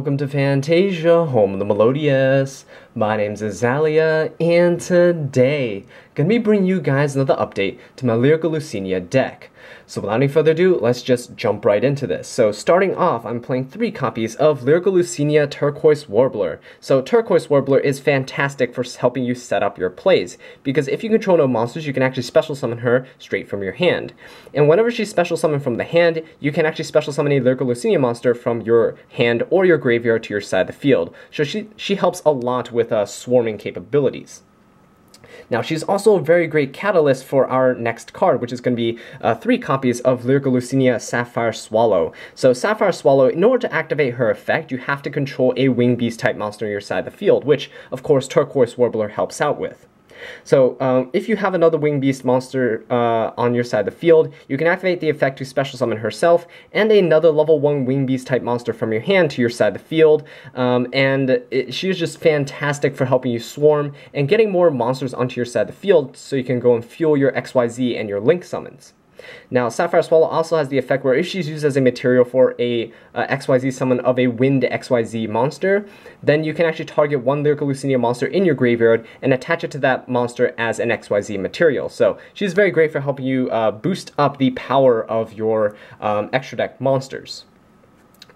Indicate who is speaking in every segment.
Speaker 1: Welcome to Fantasia, home of the Melodious. My name's Azallea, and today, gonna be bringing you guys another update to my Lyrilusc deck. So without any further ado, let's just jump right into this. So starting off, I'm playing 3 copies of Lyrilusc Turquoise Warbler. So Turquoise Warbler is fantastic for helping you set up your plays, because if you control no monsters, you can actually special summon her straight from your hand. And whenever she's special summoned from the hand, you can actually special summon a Lyrilusc monster from your hand or your graveyard to your side of the field. So she helps a lot with swarming capabilities. Now, she's also a very great catalyst for our next card, which is going to be 3 copies of Lyrilusc Sapphire Swallow. So Sapphire Swallow, in order to activate her effect, you have to control a Wing Beast type monster on your side of the field, which, of course, Turquoise Warbler helps out with. So, if you have another Wing Beast monster on your side of the field, you can activate the effect to special summon herself and another level 1 Wing Beast type monster from your hand to your side of the field. She is just fantastic for helping you swarm and getting more monsters onto your side of the field so you can go and fuel your XYZ and your Link summons. Now, Sapphire Swallow also has the effect where if she's used as a material for a XYZ summon of a Wind XYZ monster, then you can actually target one Lyrilusc monster in your graveyard and attach it to that monster as an XYZ material. So she's very great for helping you boost up the power of your extra deck monsters.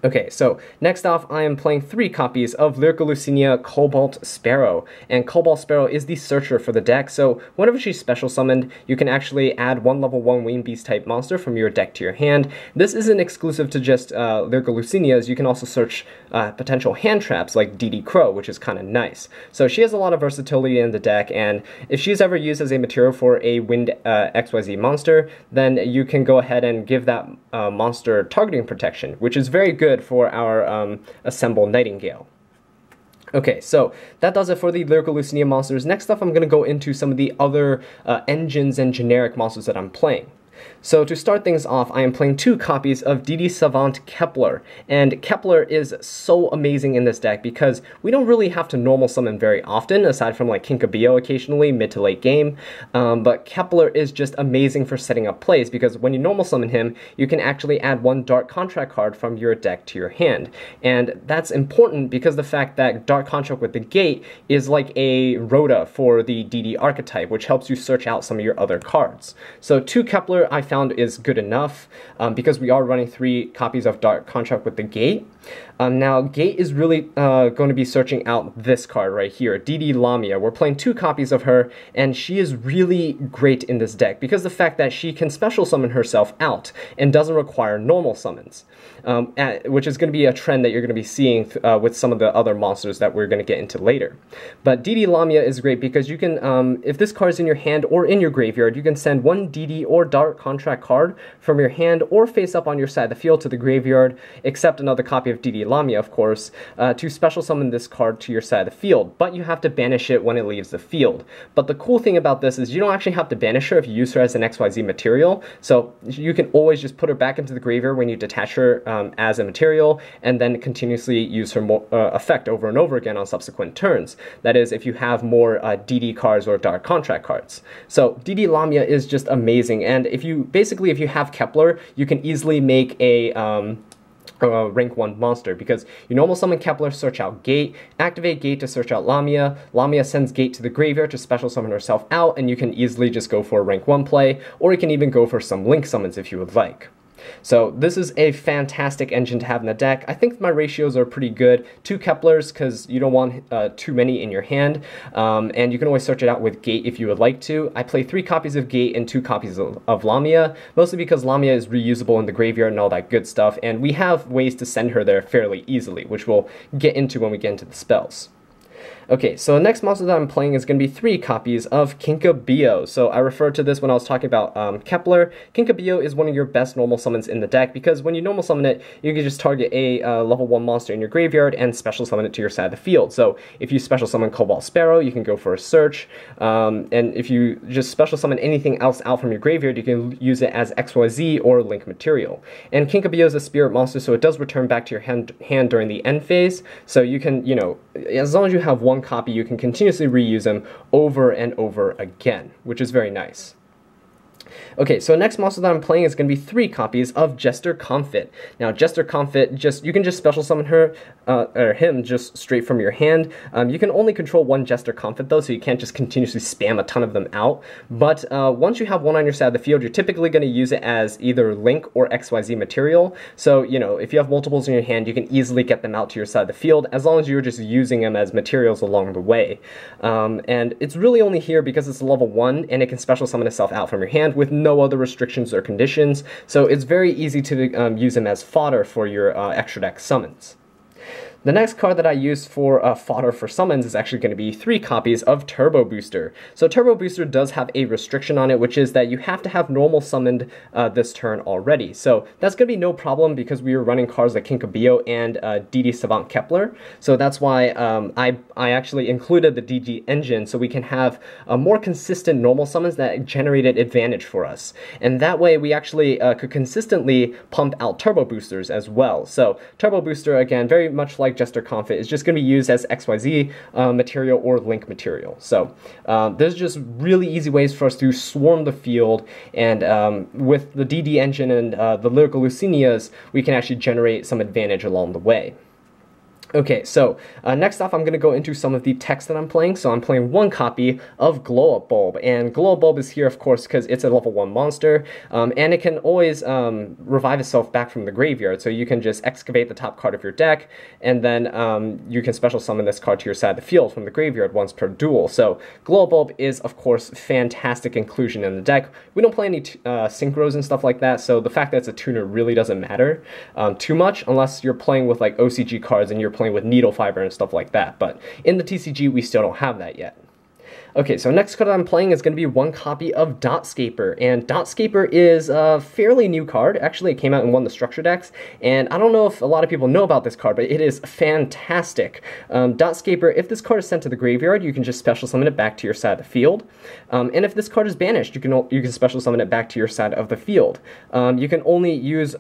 Speaker 1: Okay, so next off, I am playing 3 copies of Lyrilusc Cobalt Sparrow, and Cobalt Sparrow is the searcher for the deck, so whenever she's special summoned, you can actually add one level 1 Wing Beast type monster from your deck to your hand. This isn't exclusive to just Lyrilusc, as you can also search potential hand traps like DD Crow, which is kind of nice. So she has a lot of versatility in the deck, and if she's ever used as a material for a Wind XYZ monster, then you can go ahead and give that monster targeting protection, which is very good for our Assemble Nightingale. Okay, so that does it for the Lyrilusc monsters. Next up, I'm going to go into some of the other engines and generic monsters that I'm playing. So to start things off, I am playing 2 copies of DD Savant Kepler, and Kepler is so amazing in this deck because we don't really have to normal summon very often, aside from like Kinkabio occasionally, mid to late game, but Kepler is just amazing for setting up plays because when you normal summon him, you can actually add 1 Dark Contract card from your deck to your hand, and that's important because the fact that Dark Contract with the Gate is like a Rhoda for the DD archetype, which helps you search out some of your other cards. So 2 Kepler I found is good enough because we are running 3 copies of Dark Contract with the Gate. Now, Gate is really going to be searching out this card right here, DD Lamia. We're playing 2 copies of her, and she is really great in this deck because the fact that she can special summon herself out and doesn't require normal summons, which is going to be a trend that you're going to be seeing with some of the other monsters that we're going to get into later. But DD Lamia is great because you can, if this card is in your hand or in your graveyard, you can send 1 DD or Dark Contract card from your hand or face up on your side of the field to the graveyard, except another copy of DD Lamia, of course, to special summon this card to your side of the field, but you have to banish it when it leaves the field. But the cool thing about this is you don't actually have to banish her if you use her as an XYZ material, so you can always just put her back into the graveyard when you detach her as a material, and then continuously use her effect over and over again on subsequent turns. That is, if you have more DD cards or Dark Contract cards. So DD Lamia is just amazing, and if you have Kepler, you can easily make a rank 1 monster because you normal summon Kepler, search out Gate, activate Gate to search out Lamia, Lamia sends Gate to the graveyard to special summon herself out, and you can easily just go for a rank 1 play, or you can even go for some Link summons if you would like. So this is a fantastic engine to have in the deck. I think my ratios are pretty good. 2 Keplers because you don't want too many in your hand, and you can always search it out with Gate if you would like to. I play 3 copies of Gate and 2 copies of Lamia, mostly because Lamia is reusable in the graveyard and all that good stuff, and we have ways to send her there fairly easily, which we'll get into when we get into the spells. Okay, so the next monster that I'm playing is going to be 3 copies of Kinkabio. So I referred to this when I was talking about Kepler. Kinkabio is one of your best normal summons in the deck because when you normal summon it, you can just target a level 1 monster in your graveyard and special summon it to your side of the field. So if you special summon Cobalt Sparrow, you can go for a search, and if you just special summon anything else out from your graveyard, you can use it as XYZ or Link material. And Kinkabio is a spirit monster, so it does return back to your hand during the end phase, so you can, you know, as long as you have 1 copy, you can continuously reuse them over and over again, which is very nice. Okay, so next monster that I'm playing is going to be 3 copies of Jester Comfit. Now, Jester Comfit, you can just special summon her, or him, just straight from your hand. You can only control 1 Jester Comfit though, so you can't just continuously spam a ton of them out. But once you have 1 on your side of the field, you're typically going to use it as either Link or XYZ material. So, you know, if you have multiples in your hand, you can easily get them out to your side of the field, as long as you're just using them as materials along the way. And it's really only here because it's level 1, and it can special summon itself out from your hand with no other restrictions or conditions, so it's very easy to use them as fodder for your extra deck summons. The next card that I use for fodder for summons is actually going to be 3 copies of Turbo Booster. So Turbo Booster does have a restriction on it, which is that you have to have normal summoned this turn already. So that's going to be no problem because we were running cards like Kinkabio and DD Savant Kepler. So that's why I actually included the DG engine so we can have more consistent normal summons that generated advantage for us. And that way we actually could consistently pump out Turbo Boosters as well. So Turbo Booster, again, very much like Jester Comfit, is just going to be used as XYZ material or Link material. So there's just really easy ways for us to swarm the field, and with the DD engine and the Lyriluscinias, we can actually generate some advantage along the way. Okay, so next off I'm going to go into some of the text that I'm playing. So I'm playing 1 copy of Glow Up Bulb, and Glow Up Bulb is here of course because it's a level 1 monster, and it can always revive itself back from the graveyard, so you can just excavate the top card of your deck, and then you can special summon this card to your side of the field from the graveyard once per duel. So Glow Up Bulb is of course fantastic inclusion in the deck. We don't play any synchros and stuff like that, so the fact that it's a tuner really doesn't matter too much unless you're playing with like OCG cards and you're playing with needle fiber and stuff like that, but in the TCG we still don't have that yet. Okay, so next card I'm playing is going to be 1 copy of Dotscaper, and Dotscaper is a fairly new card. Actually, it came out in one of the structure decks, and I don't know if a lot of people know about this card, but it is fantastic. Dotscaper, if this card is sent to the graveyard, you can just special summon it back to your side of the field, and if this card is banished, you can special summon it back to your side of the field. You can only use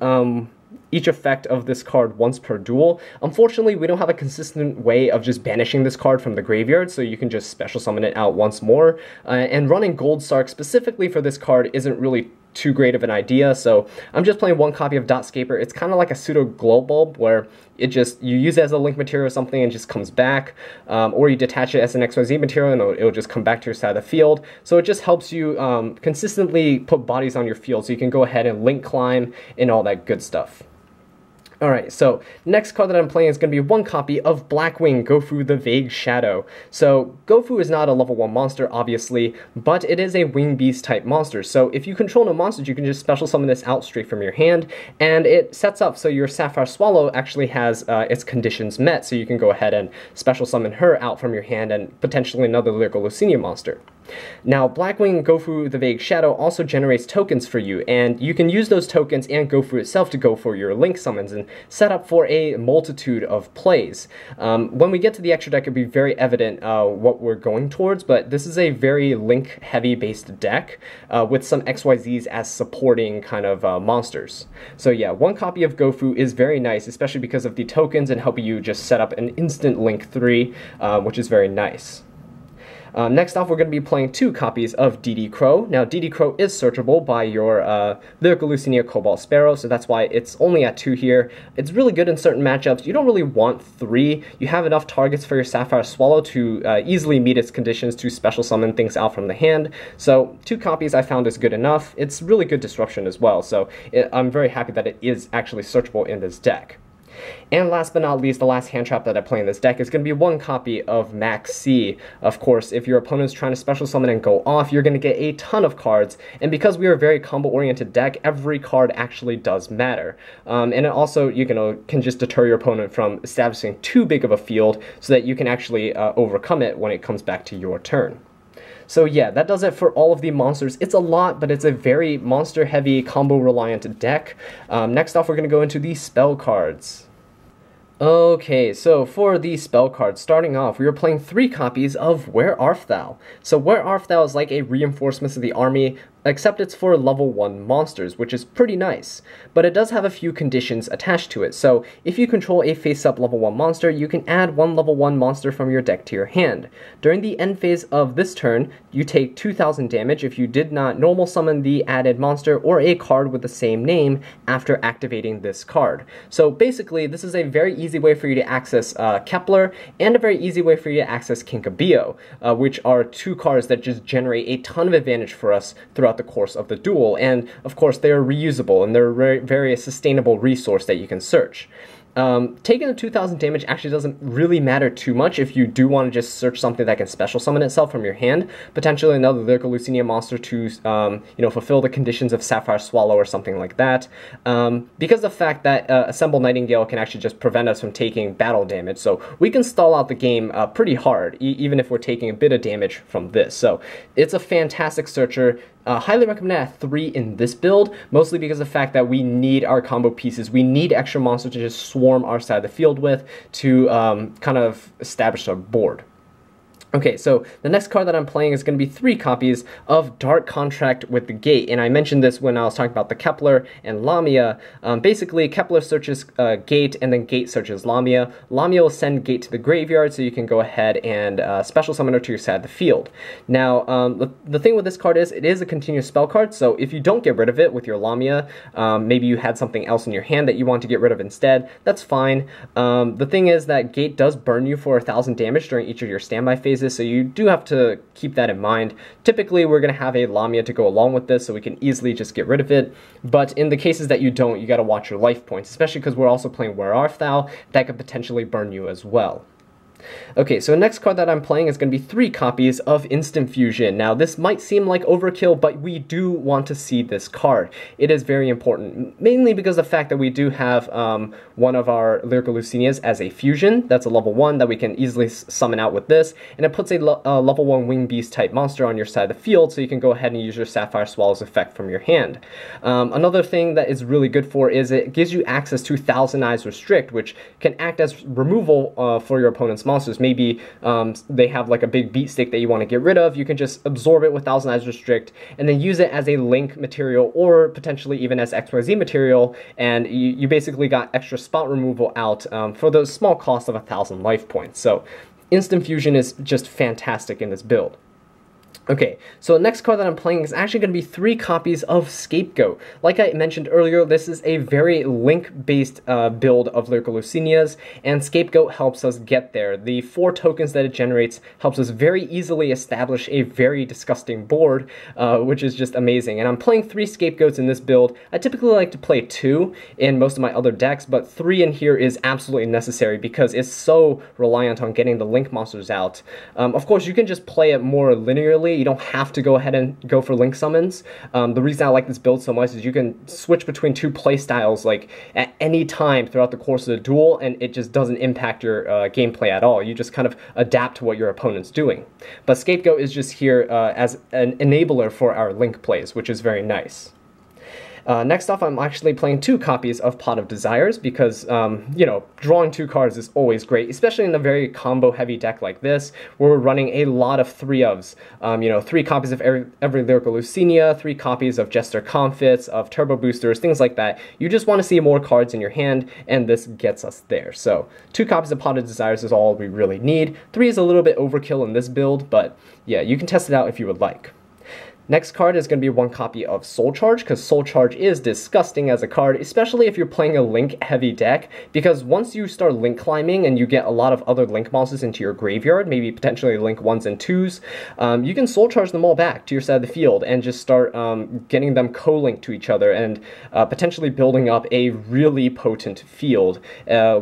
Speaker 1: each effect of this card once per duel. Unfortunately, we don't have a consistent way of just banishing this card from the graveyard, so you can just special summon it out once more. And running Gold Sark specifically for this card isn't really too great of an idea, so I'm just playing 1 copy of Dotscaper. It's kind of like a pseudo Glow Bulb, where you use it as a Link material or something and just comes back, or you detach it as an XYZ material and it'll just come back to your side of the field. So it just helps you consistently put bodies on your field, so you can go ahead and Link climb and all that good stuff. Alright, so next card that I'm playing is going to be 1 copy of Blackwing Gofu the Vague Shadow. So Gofu is not a level 1 monster, obviously, but it is a Wing Beast type monster. So if you control no monsters, you can just special summon this out straight from your hand, and it sets up so your Sapphire Swallow actually has its conditions met, so you can go ahead and special summon her out from your hand and potentially another Lyriluscinia monster. Now, Blackwing Gofu the Vague Shadow also generates tokens for you, and you can use those tokens and Gofu itself to go for your Link summons and set up for a multitude of plays. When we get to the extra deck, it'll be very evident what we're going towards, but this is a very Link-heavy based deck with some XYZs as supporting kind of monsters. So yeah, 1 copy of Gofu is very nice, especially because of the tokens and helping you just set up an instant Link 3, which is very nice. Next off, we're going to be playing 2 copies of DD Crow. Now, DD Crow is searchable by your Lyriluscinia Cobalt Sparrow, so that's why it's only at 2 here. It's really good in certain matchups. You don't really want 3. You have enough targets for your Sapphire Swallow to easily meet its conditions to special summon things out from the hand. So 2 copies I found is good enough. It's really good disruption as well, so I'm very happy that it is actually searchable in this deck. And last but not least, the last hand trap that I play in this deck is going to be 1 copy of Max C. Of course, if your opponent's trying to special summon and go off, you're going to get a ton of cards, and because we are a very combo-oriented deck, every card actually does matter. And it also, can just deter your opponent from establishing too big of a field so that you can actually overcome it when it comes back to your turn. So yeah, that does it for all of the monsters. It's a lot, but it's a very monster-heavy, combo-reliant deck. Next off, we're going to go into the spell cards. Okay, so for the spell cards, starting off, we are playing 3 copies of Where Art Thou? So Where Art Thou is like a reinforcement of the army, except it's for level 1 monsters, which is pretty nice. But it does have a few conditions attached to it, so if you control a face-up level 1 monster, you can add one level 1 monster from your deck to your hand. During the end phase of this turn, you take 2,000 damage if you did not normal summon the added monster or a card with the same name after activating this card. So basically, this is a very easy way for you to access Kepler, and a very easy way for you to access Kinkabio, which are two cards that just generate a ton of advantage for us throughout the course of the duel, and of course they are reusable and they're a very sustainable resource that you can search. Taking the 2,000 damage actually doesn't really matter too much if you do want to just search something that can special summon itself from your hand, potentially another Lyrilusc monster to, fulfill the conditions of Sapphire Swallow or something like that, because of the fact that Assemble Nightingale can actually just prevent us from taking battle damage, so we can stall out the game pretty hard, even if we're taking a bit of damage from this. So it's a fantastic searcher. Highly recommend at 3 in this build, mostly because of the fact that we need our combo pieces. We need extra monsters to just swarm our side of the field with to kind of establish our board. Okay, so the next card that I'm playing is going to be 3 copies of Dark Contract with the Gate, and I mentioned this when I was talking about the Kepler and Lamia. Basically, Kepler searches Gate, and then Gate searches Lamia. Lamia will send Gate to the graveyard, so you can go ahead and special summon her to your side of the field. Now, the thing with this card is, it is a continuous spell card, so if you don't get rid of it with your Lamia, maybe you had something else in your hand that you want to get rid of instead, that's fine. The thing is that Gate does burn you for 1,000 damage during each of your standby phases, so you do have to keep that in mind. Typically, we're going to have a Lamia to go along with this, so we can easily just get rid of it, but in the cases that you don't, you got to watch your life points, especially because we're also playing Where Art Thou, that could potentially burn you as well. Okay, so the next card that I'm playing is going to be 3 copies of Instant Fusion. Now, this might seem like overkill, but we do want to see this card. It is very important, mainly because of the fact that we do have one of our Lyrilusc as a fusion. That's a level 1 that we can easily summon out with this, and it puts a level 1 Winged Beast type monster on your side of the field, so you can go ahead and use your Sapphire Swallow's effect from your hand. Another thing that is really good for is it gives you access to Thousand Eyes Restrict, which can act as removal for your opponent's monsters. Maybe they have like a big beat stick that you want to get rid of. You can just absorb it with Thousand Eyes Restrict and then use it as a link material or potentially even as XYZ material, and you basically got extra spot removal out for the small cost of 1,000 life points. So Instant Fusion is just fantastic in this build. Okay, so the next card that I'm playing is actually going to be 3 copies of Scapegoat. Like I mentioned earlier, this is a very link-based build of Lyrilusc, and Scapegoat helps us get there. The 4 tokens that it generates helps us very easily establish a very disgusting board, which is just amazing. And I'm playing 3 Scapegoats in this build. I typically like to play 2 in most of my other decks, but 3 in here is absolutely necessary because it's so reliant on getting the link monsters out. Of course, you can just play it more linearly. You don't have to go ahead and go for link summons. The reason I like this build so much is you can switch between 2 playstyles like at any time throughout the course of the duel, and it just doesn't impact your gameplay at all. You just kind of adapt to what your opponent's doing. But Scapegoat is just here as an enabler for our link plays, which is very nice. Next off, I'm actually playing 2 copies of Pot of Desires because, drawing 2 cards is always great, especially in a very combo-heavy deck like this, where we're running a lot of 3-ofs. 3 copies of every Lyrilusc, 3 copies of Jester Comfits, of Turbo Boosters, things like that. You just want to see more cards in your hand, and this gets us there. So 2 copies of Pot of Desires is all we really need. 3 is a little bit overkill in this build, but yeah, you can test it out if you would like. Next card is going to be 1 copy of Soul Charge, because Soul Charge is disgusting as a card, especially if you're playing a Link-heavy deck, because once you start Link climbing and you get a lot of other Link monsters into your graveyard, maybe potentially Link 1s and 2s, you can Soul Charge them all back to your side of the field and just start getting them co-linked to each other and potentially building up a really potent field,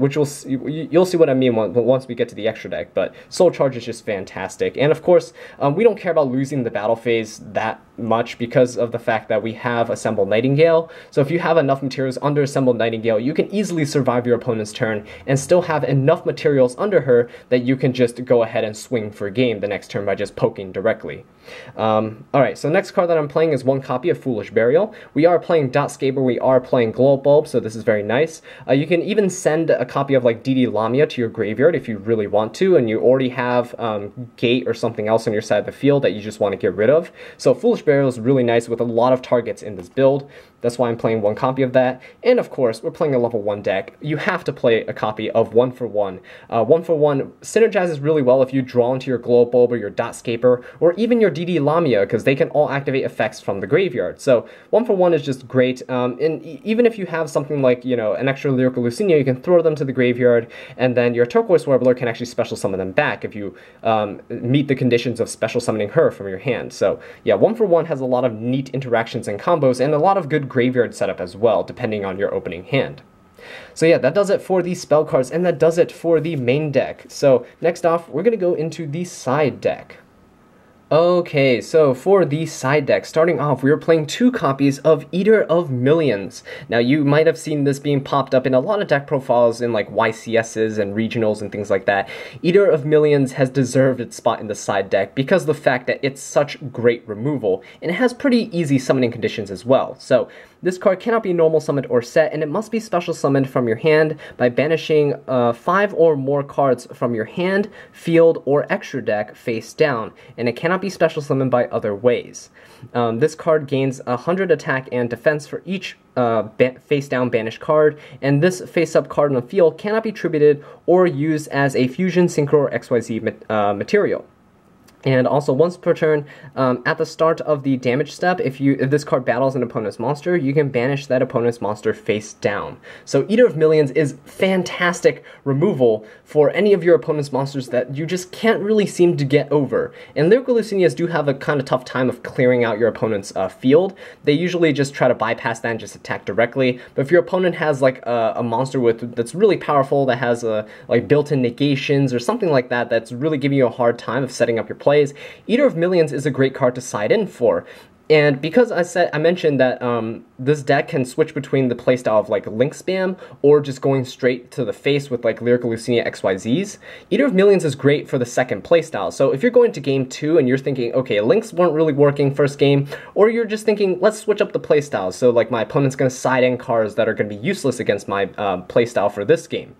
Speaker 1: which you'll see what I mean once we get to the extra deck, but Soul Charge is just fantastic. And of course, we don't care about losing the battle phase that much because of the fact that we have Assemble Nightingale. So if you have enough materials under Assemble Nightingale, you can easily survive your opponent's turn and still have enough materials under her that you can just go ahead and swing for game the next turn by just poking directly. Alright, so next card that I'm playing is one copy of Foolish Burial. We are playing Dot Scaber, we are playing Glow Bulb, so this is very nice. You can even send a copy of like DD Lamia to your graveyard if you really want to, and you already have Gate or something else on your side of the field that you just want to get rid of. So Foolish Burial is really nice with a lot of targets in this build. That's why I'm playing one copy of that. And of course, we're playing a level 1 deck. You have to play a copy of 1-for-1. 1-for-1 synergizes really well if you draw into your Glow Bulb or your Dot Scaper, or even your DD Lamia, because they can all activate effects from the graveyard. So 1-for-1 is just great. And even if you have something like, you know, an extra Lyrical Lucinia, you can throw them to the graveyard, and then your Turquoise Warbler can actually special summon them back if you meet the conditions of special summoning her from your hand. So yeah, 1-for-1 has a lot of neat interactions and combos, and a lot of good graveyard setup as well, depending on your opening hand. So yeah, that does it for the spell cards, and that does it for the main deck. So next off, we're going to go into the side deck. Okay, so for the side deck, starting off, we are playing two copies of Eater of Millions. Now, you might have seen this being popped up in a lot of deck profiles in like YCSs and regionals and things like that. Eater of Millions has deserved its spot in the side deck because of the fact that it's such great removal, and it has pretty easy summoning conditions as well. So this card cannot be normal summoned or set, and it must be special summoned from your hand by banishing 5 or more cards from your hand, field, or extra deck face down, and it cannot be special summoned by other ways. This card gains 100 attack and defense for each face down banished card, and this face up card on the field cannot be attributed or used as a fusion, synchro, or XYZ material. And also, once per turn, at the start of the damage step, if this card battles an opponent's monster, you can banish that opponent's monster face down. So Eater of Millions is fantastic removal for any of your opponent's monsters that you just can't really seem to get over. And Lyrical Lucinias do have a kind of tough time of clearing out your opponent's field. They usually just try to bypass that and just attack directly. But if your opponent has like a monster that's really powerful, that has like built-in negations or something like that, that's really giving you a hard time of setting up your plays, Eater of Millions is a great card to side in for. And because I mentioned that this deck can switch between the playstyle of like Link spam or just going straight to the face with like Lyrical Lucinia XYZs, Eater of Millions is great for the second playstyle. So if you're going to game 2 and you're thinking, okay, Links weren't really working first game, or you're just thinking, let's switch up the playstyle, so like my opponent's going to side in cards that are going to be useless against my playstyle for this game.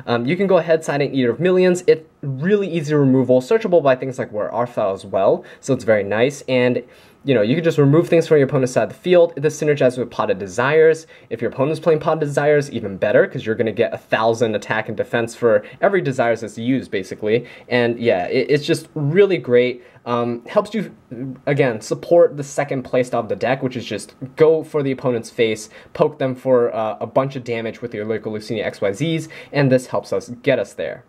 Speaker 1: You can go ahead side in Eater of Millions. It's really easy removal, searchable by things like War Arthal as well, so it's very nice. And you know, you can just remove things from your opponent's side of the field. This synergizes with Potted Desires. If your opponent's playing Potted Desires, even better, because you're going to get 1,000 attack and defense for every Desires that's used, basically. And yeah, it's just really great. Helps you, again, support the second playstyle of the deck, which is just go for the opponent's face, poke them for a bunch of damage with your Lyrical Lucinia XYZs, and this helps us get us there.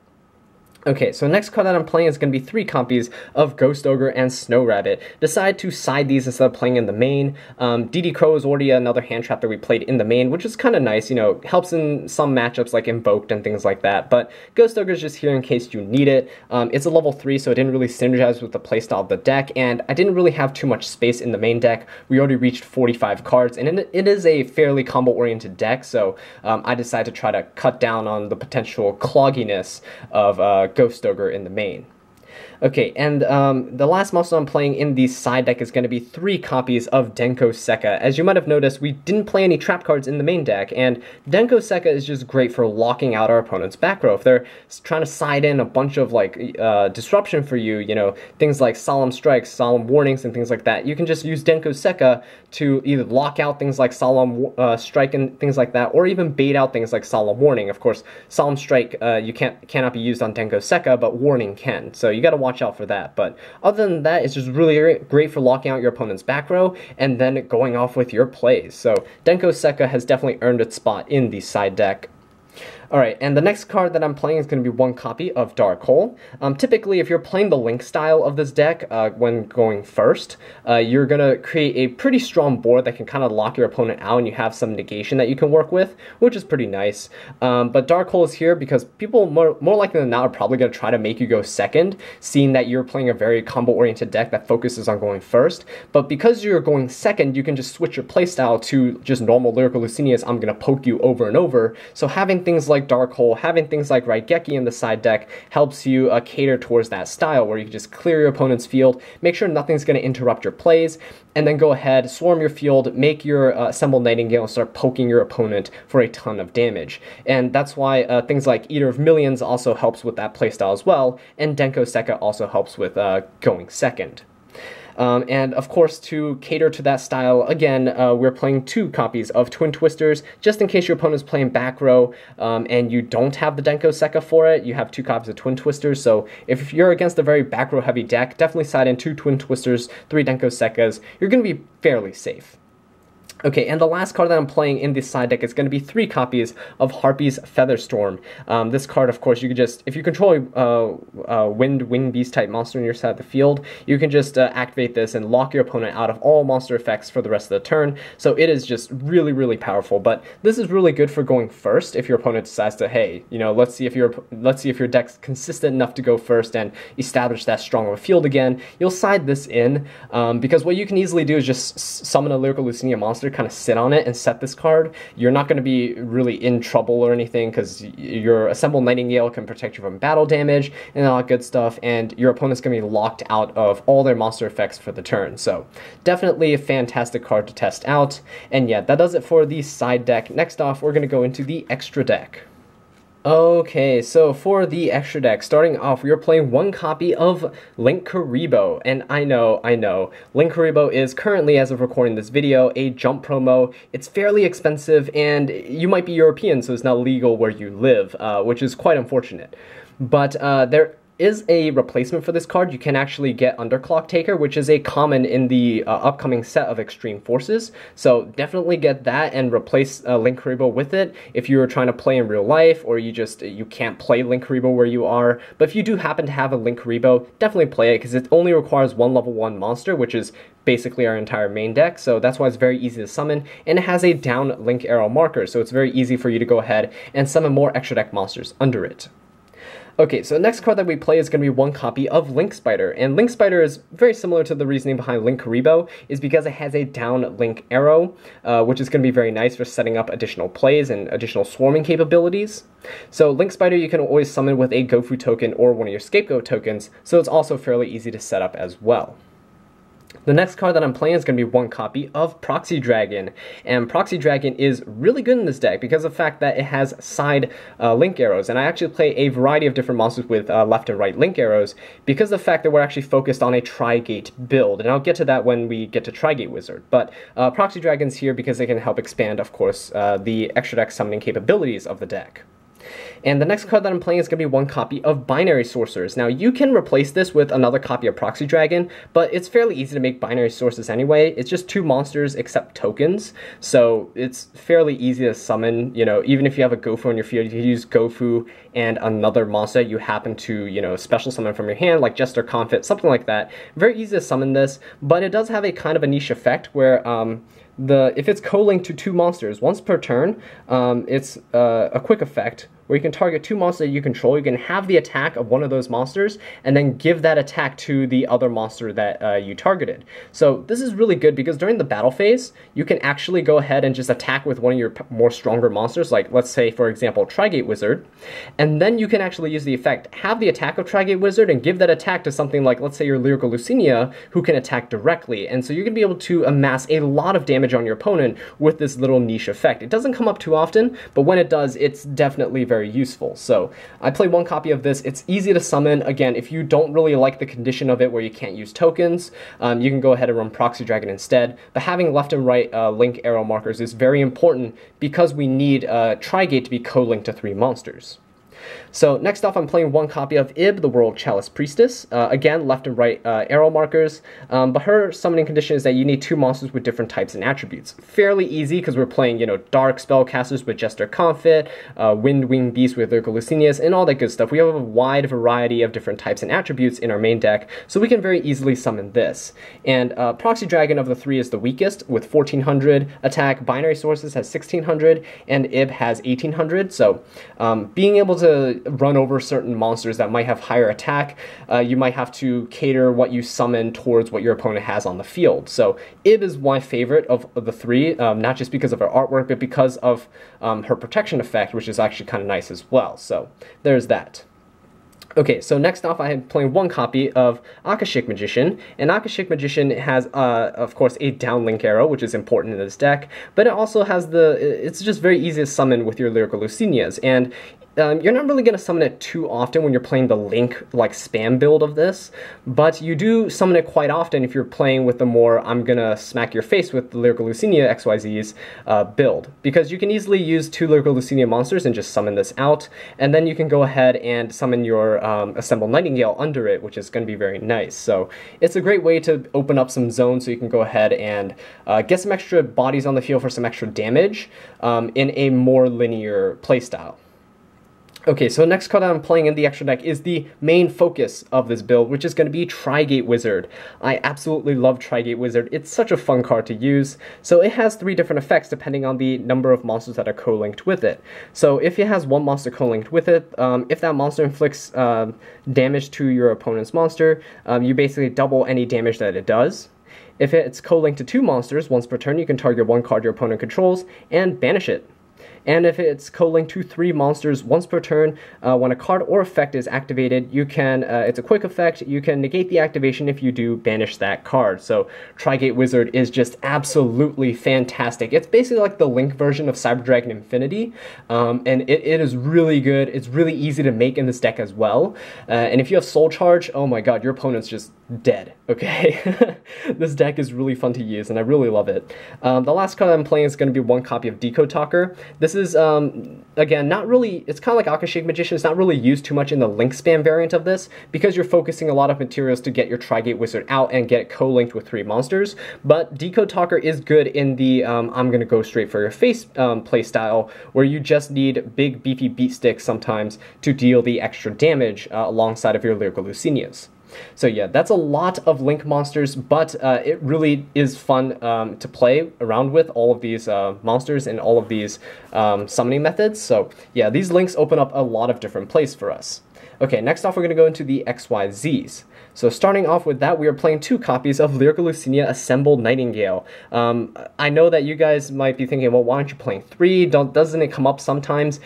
Speaker 1: Okay, so next card that I'm playing is going to be 3 copies of Ghost Ogre and Snow Rabbit. Decide to side these instead of playing in the main. DD Crow is already another hand trap that we played in the main, which is kind of nice, you know, helps in some matchups like Invoked and things like that, but Ghost Ogre is just here in case you need it. It's a level 3, so it didn't really synergize with the playstyle of the deck, and I didn't really have too much space in the main deck. We already reached 45 cards, and it is a fairly combo-oriented deck, so I decided to try to cut down on the potential clogginess of Ghost Ogre in the main. Okay, and the last monster I'm playing in the side deck is going to be 3 copies of Denko Sekka. As you might have noticed, we didn't play any trap cards in the main deck, and Denko Sekka is just great for locking out our opponent's back row. If they're trying to side in a bunch of like disruption for you, you know, things like Solemn Strikes, Solemn Warnings, and things like that, you can just use Denko Sekka to either lock out things like Solemn Strike and things like that, or even bait out things like Solemn Warning. Of course, Solemn Strike cannot be used on Denko Sekka, but Warning can. So you got to watch out for that. But other than that, it's just really great for locking out your opponent's back row and then going off with your plays. So Denko Sekka has definitely earned its spot in the side deck. Alright, and the next card that I'm playing is going to be 1 copy of Dark Hole. Typically, if you're playing the Link style of this deck when going first, you're going to create a pretty strong board that can kind of lock your opponent out, and you have some negation that you can work with, which is pretty nice. But Dark Hole is here because people more likely than not are probably going to try to make you go second, seeing that you're playing a very combo-oriented deck that focuses on going first. But because you're going second, you can just switch your playstyle to just normal Lyrical Lucinias, I'm going to poke you over and over. So having things like like Dark Hole, having things like Raigeki in the side deck helps you cater towards that style where you can just clear your opponent's field, make sure nothing's going to interrupt your plays, and then go ahead, swarm your field, make your Assembled Nightingale, and start poking your opponent for a ton of damage. And that's why things like Eater of Millions also helps with that playstyle as well, and Denko Sekka also helps with going second. And of course, to cater to that style, again, we're playing 2 copies of Twin Twisters, just in case your opponent's playing back row and you don't have the Denko Sekka for it. You have 2 copies of Twin Twisters, so if you're against a very back row heavy deck, definitely side in 2 Twin Twisters, 3 Denko Sekkas. You're going to be fairly safe. Okay, and the last card that I'm playing in this side deck is going to be 3 copies of Harpy's Featherstorm. This card, of course, you can just, if you control Wind Wing Beast type monster on your side of the field, you can just activate this and lock your opponent out of all monster effects for the rest of the turn. So it is just really, really powerful. But this is really good for going first if your opponent decides to, hey, you know, let's see if your deck's consistent enough to go first and establish that strong of a field again. You'll side this in because what you can easily do is just summon a Lyrical Lucinia monster, kind of sit on it and set this card. You're not going to be really in trouble or anything because your Assembled Nightingale can protect you from battle damage and all that good stuff, and your opponent's going to be locked out of all their monster effects for the turn. So definitely a fantastic card to test out. And yeah, that does it for the side deck. Next off, we're going to go into the extra deck. Okay, so for the extra deck, starting off, we are playing 1 copy of Linkuriboh, and I know, Linkuriboh is currently, as of recording this video, a jump promo. It's fairly expensive, and you might be European, so it's not legal where you live, which is quite unfortunate. But there is a replacement for this card. You can actually get Underclock Taker, which is a common in the upcoming set of Extreme Forces. So definitely get that and replace Linkuriboh with it if you're trying to play in real life, or you can't play Linkuriboh where you are. But if you do happen to have a Linkuriboh, definitely play it because it only requires 1 level 1 monster, which is basically our entire main deck, so that's why it's very easy to summon, and it has a down link arrow marker, so it's very easy for you to go ahead and summon more extra deck monsters under it. Okay, so the next card that we play is going to be 1 copy of Link Spider, and Link Spider is very similar to the reasoning behind Linkuriboh, is because it has a down link arrow, which is going to be very nice for setting up additional plays and additional swarming capabilities. So Link Spider you can always summon with a Gofu token or one of your Scapegoat tokens, so it's also fairly easy to set up as well. The next card that I'm playing is going to be 1 copy of Proxy Dragon, and Proxy Dragon is really good in this deck because of the fact that it has side link arrows, and I actually play a variety of different monsters with left and right link arrows because of the fact that we're actually focused on a Tri-Gate build, and I'll get to that when we get to Tri-Gate Wizard. But Proxy Dragon's here because it can help expand, of course, the extra deck summoning capabilities of the deck. And the next card that I'm playing is going to be 1 copy of Binary Sorcerers. Now, you can replace this with another copy of Proxy Dragon, but it's fairly easy to make Binary Sorcerers anyway. It's just 2 monsters except tokens, so it's fairly easy to summon. You know, even if you have a Gofu on your field, you can use Gofu and another monster you happen to, you know, special summon from your hand, like Jester Confit, something like that. Very easy to summon this, but it does have a kind of a niche effect where if it's co-linked to 2 monsters once per turn, it's a quick effect where you can target 2 monsters that you control. You can have the attack of one of those monsters and then give that attack to the other monster that you targeted. So this is really good because during the battle phase, you can actually go ahead and just attack with one of your more stronger monsters, like let's say, for example, Tri-Gate Wizard, and then you can actually use the effect, have the attack of Tri-Gate Wizard, and give that attack to something like, let's say, your Lyrical Lucinia, who can attack directly. And so you're going to be able to amass a lot of damage on your opponent with this little niche effect. It doesn't come up too often, but when it does, it's definitely very useful. So I play 1 copy of this. It's easy to summon. Again, if you don't really like the condition of it where you can't use tokens, you can go ahead and run Proxy Dragon instead. But having left and right link arrow markers is very important because we need Tri-Gate to be co-linked to 3 monsters. So next off, I'm playing 1 copy of Ib, the World Chalice Priestess. Again, left and right arrow markers, but her summoning condition is that you need 2 monsters with different types and attributes. Fairly easy because we're playing, you know, Dark Spellcasters with Jester Confit, Wind Wing Beast with Lyrical Lucinias, and all that good stuff. We have a wide variety of different types and attributes in our main deck, so we can very easily summon this. And Proxy Dragon of the 3 is the weakest with 1400 attack. Binary Sources has 1600, and Ib has 1800. So being able to to run over certain monsters that might have higher attack, you might have to cater what you summon towards what your opponent has on the field. So Ib is my favorite of the three, not just because of her artwork, but because of her protection effect, which is actually kind of nice as well. So there's that. Okay, so next off I am playing one copy of Akashic Magician, and Akashic Magician has, of course, a downlink arrow, which is important in this deck, but it also has it's just very easy to summon with your Lyriluscinias, and you're not really going to summon it too often when you're playing the Link, like, spam build of this, but you do summon it quite often if you're playing with the more I'm going to smack your face with the Lyriluscinia XYZ's build, because you can easily use 2 Lyriluscinia monsters and just summon this out, and then you can go ahead and summon your Assembled Nightingale under it, which is going to be very nice. So it's a great way to open up some zones so you can go ahead and get some extra bodies on the field for some extra damage in a more linear playstyle. Okay, so the next card that I'm playing in the extra deck is the main focus of this build, which is going to be Trigate Wizard. I absolutely love Trigate Wizard. It's such a fun card to use. So it has 3 different effects depending on the number of monsters that are co-linked with it. So if it has 1 monster co-linked with it, if that monster inflicts damage to your opponent's monster, you basically double any damage that it does. If it's co-linked to 2 monsters, once per turn you can target 1 card your opponent controls and banish it. And if it's co-linked to 3 monsters once per turn, when a card or effect is activated, you can, it's a quick effect, you can negate the activation if you do banish that card. So Trigate Wizard is just absolutely fantastic. It's basically like the Link version of Cyber Dragon Infinity, and it is really good. It's really easy to make in this deck as well. And if you have Soul Charge, oh my god, your opponent's just dead, okay? This deck is really fun to use, and I really love it. The last card I'm playing is going to be 1 copy of Decode Talker. This is, again, not really, it's kind of like Akashic Magician. It's not really used too much in the Link spam variant of this, because you're focusing a lot of materials to get your Trigate Wizard out and get it co-linked with 3 monsters. But Decode Talker is good in the I'm going to go straight for your face playstyle, where you just need big, beefy beat sticks sometimes to deal the extra damage alongside of your Lyriluscinias. So yeah, that's a lot of Link monsters, but it really is fun to play around with all of these monsters and all of these summoning methods. So yeah, these links open up a lot of different plays for us. Okay, next off we're going to go into the XYZs. So starting off with that, we are playing 2 copies of Lyriluscinia Assembled Nightingale. I know that you guys might be thinking, well, why aren't you playing 3? Doesn't it come up sometimes?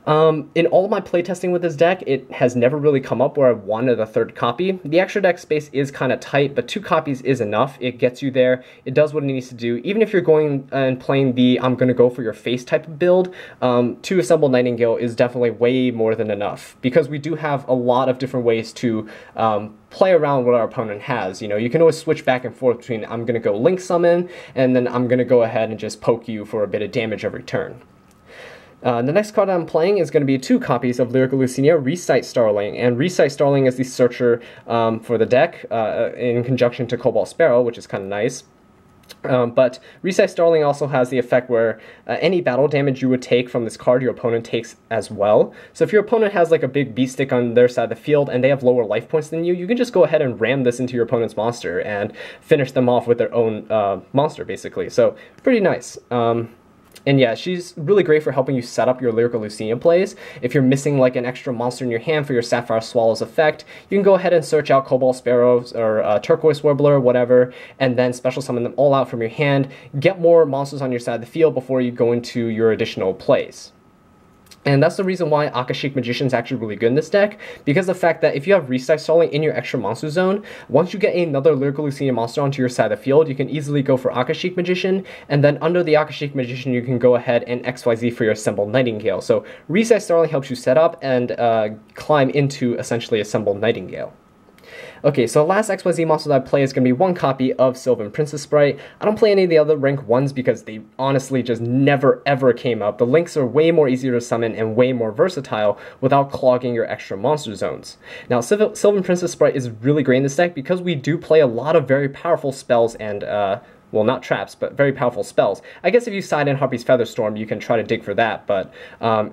Speaker 1: In all of my playtesting with this deck, it has never really come up where I've wanted a 3rd copy. The extra deck space is kind of tight, but 2 copies is enough. It gets you there. It does what it needs to do. Even if you're going and playing the I'm going to go for your face type of build, 2 Assembled Nightingale is definitely way more than enough, because we do have a lot of different ways to play around what our opponent has. You know, you can always switch back and forth between I'm going to go Link Summon, and then I'm going to go ahead and just poke you for a bit of damage every turn. The next card I'm playing is going to be 2 copies of Lyriluscinia Recite Starling, and Recite Starling is the searcher for the deck in conjunction to Cobalt Sparrow, which is kind of nice. But Recite Starling also has the effect where any battle damage you would take from this card, your opponent takes as well. So if your opponent has like a big beat stick on their side of the field and they have lower life points than you can just go ahead and ram this into your opponent's monster and finish them off with their own monster, basically. So pretty nice. And yeah, she's really great for helping you set up your Lyriluscinia plays. If you're missing like an extra monster in your hand for your Sapphire Swallows effect, you can go ahead and search out Cobalt Sparrows or Turquoise Warbler, whatever, and then special summon them all out from your hand. Get more monsters on your side of the field before you go into your additional plays. And that's the reason why Akashic Magician is actually really good in this deck, because the fact that if you have Recite Starling in your extra monster zone, once you get another Lyriluscinia monster onto your side of the field, you can easily go for Akashic Magician, and then under the Akashic Magician you can go ahead and XYZ for your Assembled Nightingale. So Recite Starling helps you set up and climb into essentially Assembled Nightingale. Okay, so the last XYZ monster that I play is going to be 1 copy of Sylvan Princess Sprite. I don't play any of the other rank 1s because they honestly just never ever came up. The links are way more easier to summon and way more versatile without clogging your extra monster zones. Now, Sylvan Princess Sprite is really great in this deck because we do play a lot of very powerful spells and well, not traps, but very powerful spells. I guess if you side in Harpy's Featherstorm, you can try to dig for that, but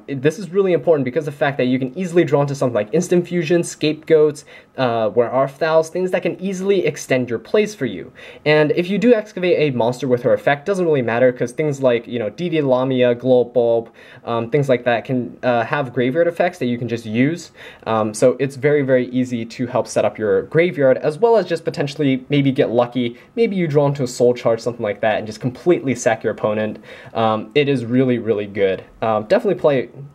Speaker 1: this is really important because of the fact that you can easily draw into something like Instant Fusion, Scapegoats, Where Are Thous, things that can easily extend your plays for you. And if you do excavate a monster with her effect, doesn't really matter, because things like, Didi Lamia, Glow Bulb, things like that can have graveyard effects that you can just use. So it's very, very easy to help set up your graveyard, as well as just potentially maybe get lucky. Maybe you draw into a soul charge, something like that, and just completely sack your opponent. It is really, really good. Definitely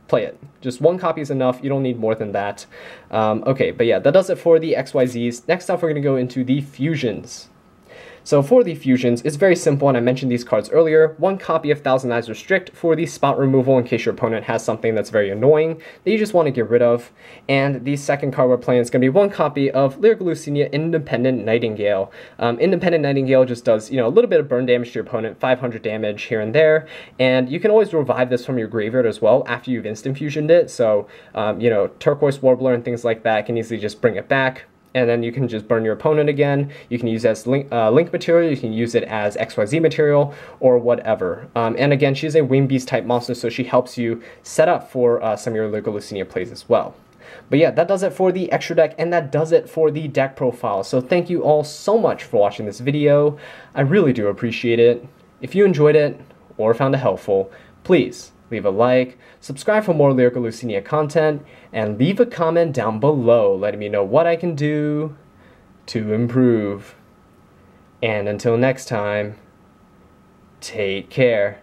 Speaker 1: play it. Just one copy is enough. You don't need more than that. Okay, but yeah, that does it for the XYZs. Next up, we're going to go into the fusions. So for the fusions, it's very simple, and I mentioned these cards earlier. One copy of Thousand Eyes Restrict for the spot removal in case your opponent has something that's very annoying that you just want to get rid of. And the second card we're playing is going to be one copy of Lyrilusc Independent Nightingale. Independent Nightingale just does, a little bit of burn damage to your opponent, 500 damage here and there. And you can always revive this from your graveyard as well after you've instant fusioned it. So, Turquoise Warbler and things like that can easily just bring it back. And then you can just burn your opponent again. You can use it as link material, you can use it as XYZ material, or whatever. And again, she's a Wing Beast type monster, so she helps you set up for some of your Lyrilusc plays as well. But yeah, that does it for the extra deck, and that does it for the deck profile. So thank you all so much for watching this video. I really do appreciate it. If you enjoyed it, or found it helpful, please leave a like, subscribe for more Lyrilusc content, and leave a comment down below letting me know what I can do to improve. And until next time, take care.